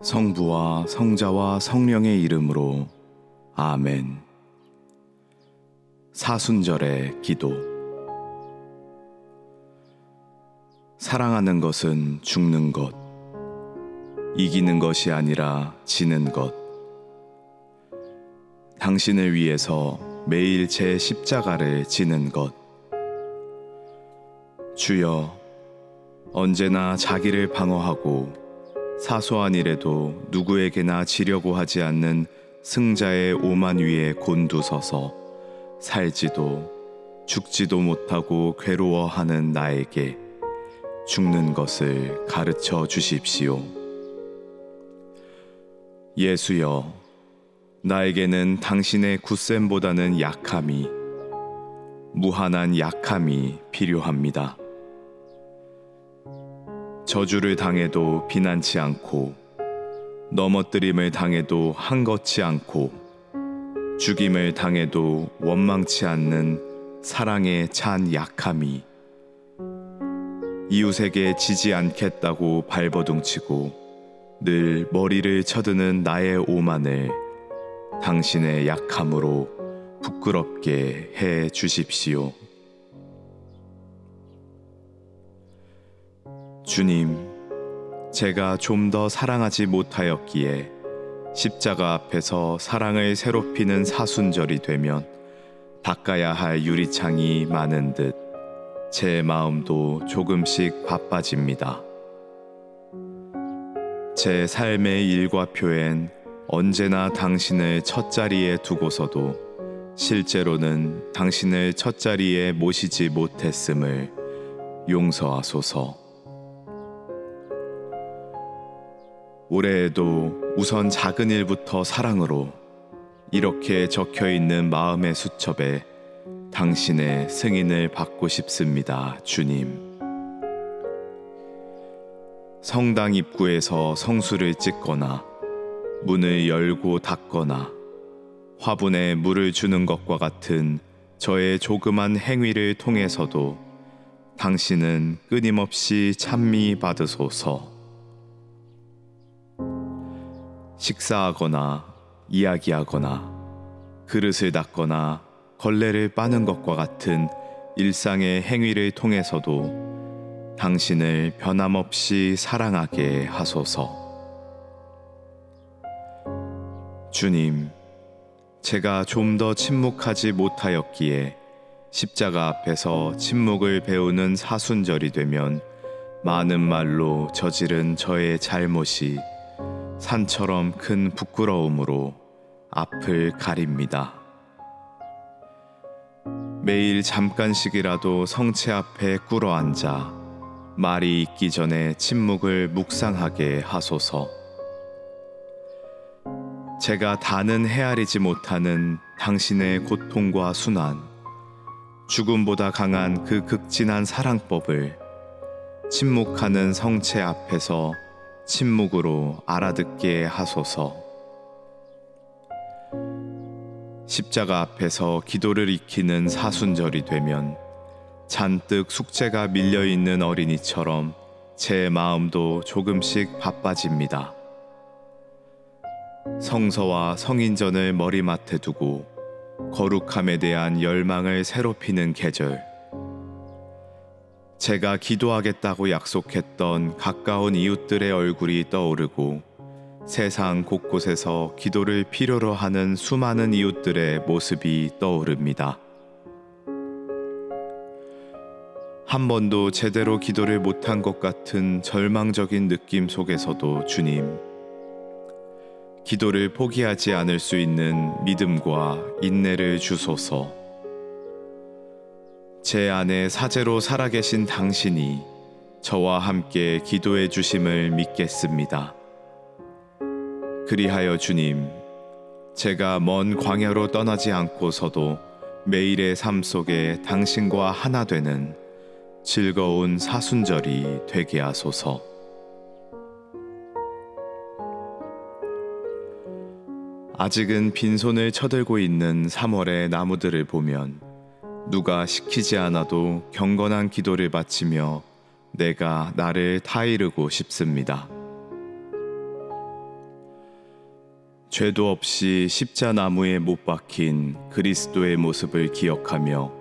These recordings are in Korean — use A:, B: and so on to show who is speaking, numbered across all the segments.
A: 성부와 성자와 성령의 이름으로 아멘. 사순절의 기도. 사랑하는 것은 죽는 것, 이기는 것이 아니라 지는 것. 당신을 위해서 매일 제 십자가를 지는 것. 주여, 언제나 자기를 방어하고 사소한 일에도 누구에게나 지려고 하지 않는 승자의 오만 위에 곤두서서 살지도 죽지도 못하고 괴로워하는 나에게 죽는 것을 가르쳐 주십시오. 예수여, 나에게는 당신의 굳셈보다는 약함이, 무한한 약함이 필요합니다. 저주를 당해도 비난치 않고, 넘어뜨림을 당해도 한것치 않고, 죽임을 당해도 원망치 않는 사랑의 찬 약함이, 이웃에게 지지 않겠다고 발버둥치고 늘 머리를 쳐드는 나의 오만을 당신의 약함으로 부끄럽게 해 주십시오. 주님, 제가 좀 더 사랑하지 못하였기에 십자가 앞에서 사랑을 새롭히는 사순절이 되면 닦아야 할 유리창이 많은 듯 제 마음도 조금씩 바빠집니다. 제 삶의 일과표엔 언제나 당신을 첫자리에 두고서도 실제로는 당신을 첫자리에 모시지 못했음을 용서하소서. 올해에도 우선 작은 일부터 사랑으로 이렇게 적혀 있는 마음의 수첩에 당신의 승인을 받고 싶습니다, 주님. 성당 입구에서 성수를 찍거나 문을 열고 닫거나 화분에 물을 주는 것과 같은 저의 조그만 행위를 통해서도 당신은 끊임없이 찬미 받으소서. 식사하거나 이야기하거나 그릇을 닦거나 걸레를 빠는 것과 같은 일상의 행위를 통해서도 당신을 변함없이 사랑하게 하소서. 주님, 제가 좀 더 침묵하지 못하였기에 십자가 앞에서 침묵을 배우는 사순절이 되면 많은 말로 저지른 저의 잘못이 산처럼 큰 부끄러움으로 앞을 가립니다. 매일 잠깐씩이라도 성체 앞에 꿇어 앉아 말이 있기 전에 침묵을 묵상하게 하소서. 제가 다는 헤아리지 못하는 당신의 고통과 순환, 죽음보다 강한 그 극진한 사랑법을 침묵하는 성체 앞에서 침묵으로 알아듣게 하소서. 십자가 앞에서 기도를 익히는 사순절이 되면 잔뜩 숙제가 밀려있는 어린이처럼 제 마음도 조금씩 바빠집니다. 성서와 성인전을 머리맡에 두고 거룩함에 대한 열망을 새롭히는 계절, 제가 기도하겠다고 약속했던 가까운 이웃들의 얼굴이 떠오르고 세상 곳곳에서 기도를 필요로 하는 수많은 이웃들의 모습이 떠오릅니다. 한 번도 제대로 기도를 못한 것 같은 절망적인 느낌 속에서도 주님, 기도를 포기하지 않을 수 있는 믿음과 인내를 주소서. 제 안에 사제로 살아계신 당신이 저와 함께 기도해 주심을 믿겠습니다. 그리하여 주님, 제가 먼 광야로 떠나지 않고서도 매일의 삶 속에 당신과 하나 되는 즐거운 사순절이 되게 하소서. 아직은 빈손을 쳐들고 있는 3월의 나무들을 보면 누가 시키지 않아도 경건한 기도를 바치며 내가 나를 타이르고 싶습니다. 죄도 없이 십자나무에 못 박힌 그리스도의 모습을 기억하며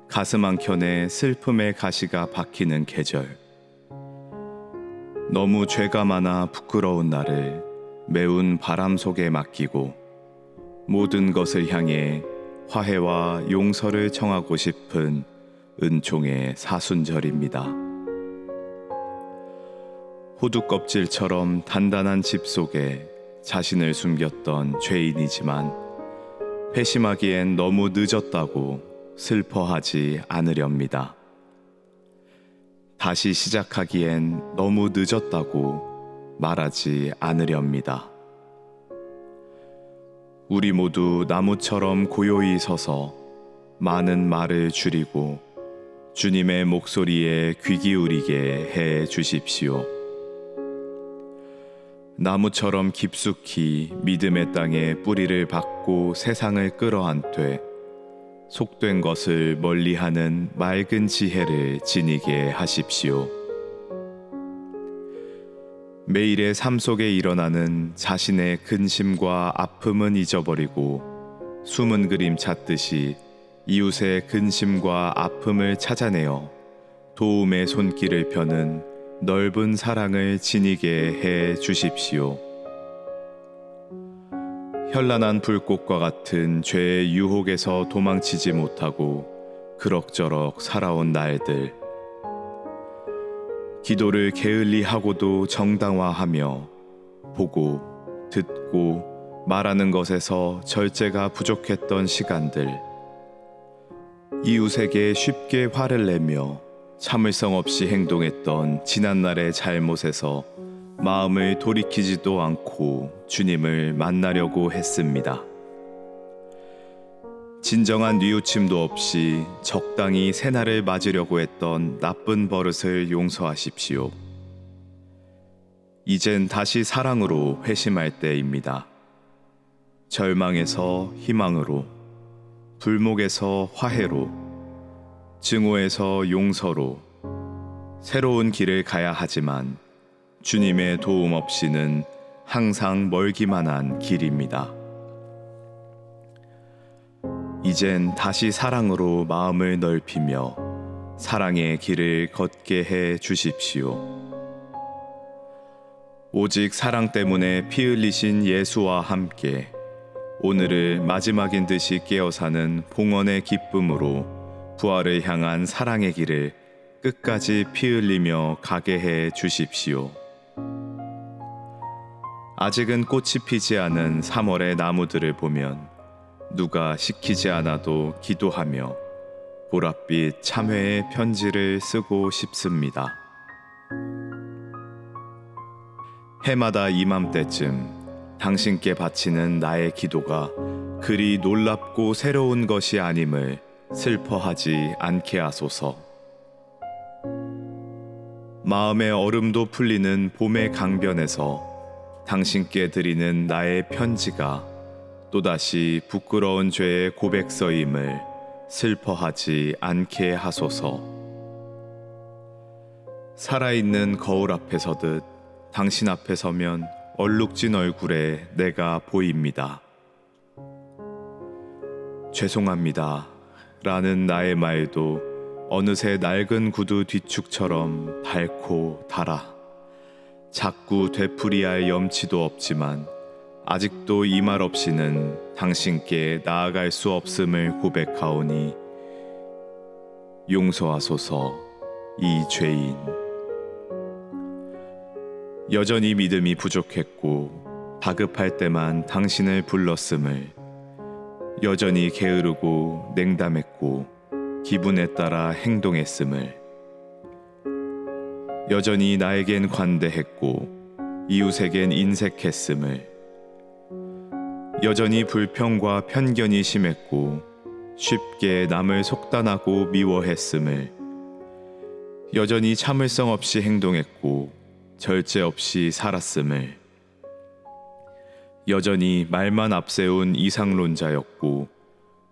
A: 가슴 한켠에 슬픔의 가시가 박히는 계절. 너무 죄가 많아 부끄러운 나를 매운 바람 속에 맡기고 모든 것을 향해 화해와 용서를 청하고 싶은 은총의 사순절입니다. 호두 껍질처럼 단단한 집 속에 자신을 숨겼던 죄인이지만 회심하기엔 너무 늦었다고 슬퍼하지 않으렵니다. 다시 시작하기엔 너무 늦었다고 말하지 않으렵니다. 우리 모두 나무처럼 고요히 서서 많은 말을 줄이고 주님의 목소리에 귀 기울이게 해 주십시오. 나무처럼 깊숙이 믿음의 땅에 뿌리를 박고 세상을 끌어안되 속된 것을 멀리하는 맑은 지혜를 지니게 하십시오. 매일의 삶 속에 일어나는 자신의 근심과 아픔은 잊어버리고 숨은 그림 찾듯이 이웃의 근심과 아픔을 찾아내어 도움의 손길을 펴는 넓은 사랑을 지니게 해 주십시오. 현란한 불꽃과 같은 죄의 유혹에서 도망치지 못하고 그럭저럭 살아온 날들, 기도를 게을리 하고도 정당화하며 보고 듣고 말하는 것에서 절제가 부족했던 시간들, 이웃에게 쉽게 화를 내며 참을성 없이 행동했던 지난날의 잘못에서 마음을 돌이키지도 않고 주님을 만나려고 했습니다. 진정한 뉘우침도 없이 적당히 새날을 맞으려고 했던 나쁜 버릇을 용서하십시오. 이젠 다시 사랑으로 회심할 때입니다. 절망에서 희망으로, 불목에서 화해로, 증오에서 용서로 새로운 길을 가야 하지만 주님의 도움 없이는 항상 멀기만 한 길입니다. 이젠 다시 사랑으로 마음을 넓히며 사랑의 길을 걷게 해 주십시오. 오직 사랑 때문에 피 흘리신 예수와 함께 오늘을 마지막인 듯이 깨어 사는 봉헌의 기쁨으로 부활을 향한 사랑의 길을 끝까지 피 흘리며 가게 해 주십시오. 아직은 꽃이 피지 않은 3월의 나무들을 보면 누가 시키지 않아도 기도하며 보랏빛 참회의 편지를 쓰고 싶습니다. 해마다 이맘때쯤 당신께 바치는 나의 기도가 그리 놀랍고 새로운 것이 아님을 슬퍼하지 않게 하소서. 마음의 얼음도 풀리는 봄의 강변에서 당신께 드리는 나의 편지가 또다시 부끄러운 죄의 고백서임을 슬퍼하지 않게 하소서. 살아있는 거울 앞에 서듯 당신 앞에 서면 얼룩진 얼굴에 내가 보입니다. 죄송합니다 라는 나의 말도 어느새 낡은 구두 뒤축처럼 닳고 닳아 자꾸 되풀이할 염치도 없지만 아직도 이 말 없이는 당신께 나아갈 수 없음을 고백하오니 용서하소서 이 죄인. 여전히 믿음이 부족했고 다급할 때만 당신을 불렀음을, 여전히 게으르고 냉담했고 기분에 따라 행동했음을, 여전히 나에겐 관대했고 이웃에겐 인색했음을, 여전히 불평과 편견이 심했고 쉽게 남을 속단하고 미워했음을, 여전히 참을성 없이 행동했고 절제 없이 살았음을, 여전히 말만 앞세운 이상론자였고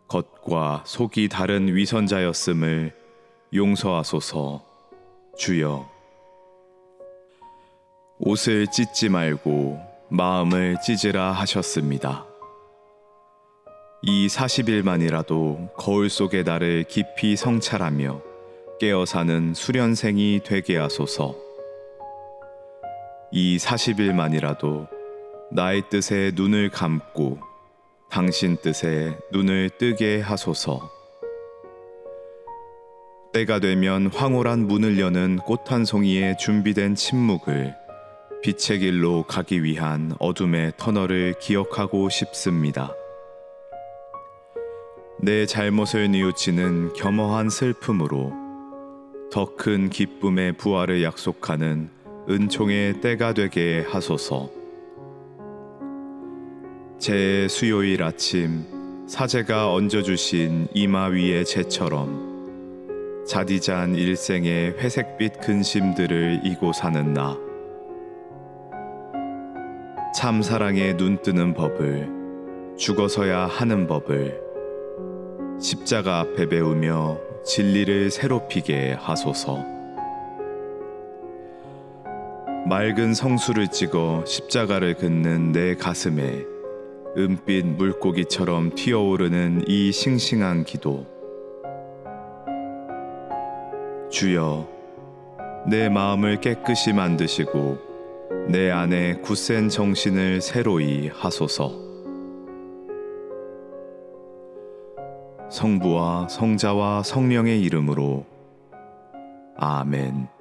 A: 겉과 속이 다른 위선자였음을 용서하소서 주여. 옷을 찢지 말고 마음을 찢으라 하셨습니다. 이 40일만이라도 거울 속의 나를 깊이 성찰하며 깨어 사는 수련생이 되게 하소서. 이 40일만이라도 나의 뜻에 눈을 감고 당신 뜻에 눈을 뜨게 하소서. 때가 되면 황홀한 문을 여는 꽃 한 송이에 준비된 침묵을 빛의 길로 가기 위한 어둠의 터널을 기억하고 싶습니다. 내 잘못을 뉘우치는 겸허한 슬픔으로 더 큰 기쁨의 부활을 약속하는 은총의 때가 되게 하소서. 제 수요일 아침 사제가 얹어주신 이마 위의 재처럼 자디잔 일생의 회색빛 근심들을 이고 사는 나. 참 사랑에 눈뜨는 법을, 죽어서야 하는 법을 십자가 앞에 배우며 진리를 새롭히게 하소서. 맑은 성수를 찍어 십자가를 긋는 내 가슴에 은빛 물고기처럼 튀어오르는 이 싱싱한 기도. 주여, 내 마음을 깨끗이 만드시고 내 안에 굳센 정신을 새로이 하소서. 성부와 성자와 성령의 이름으로 아멘.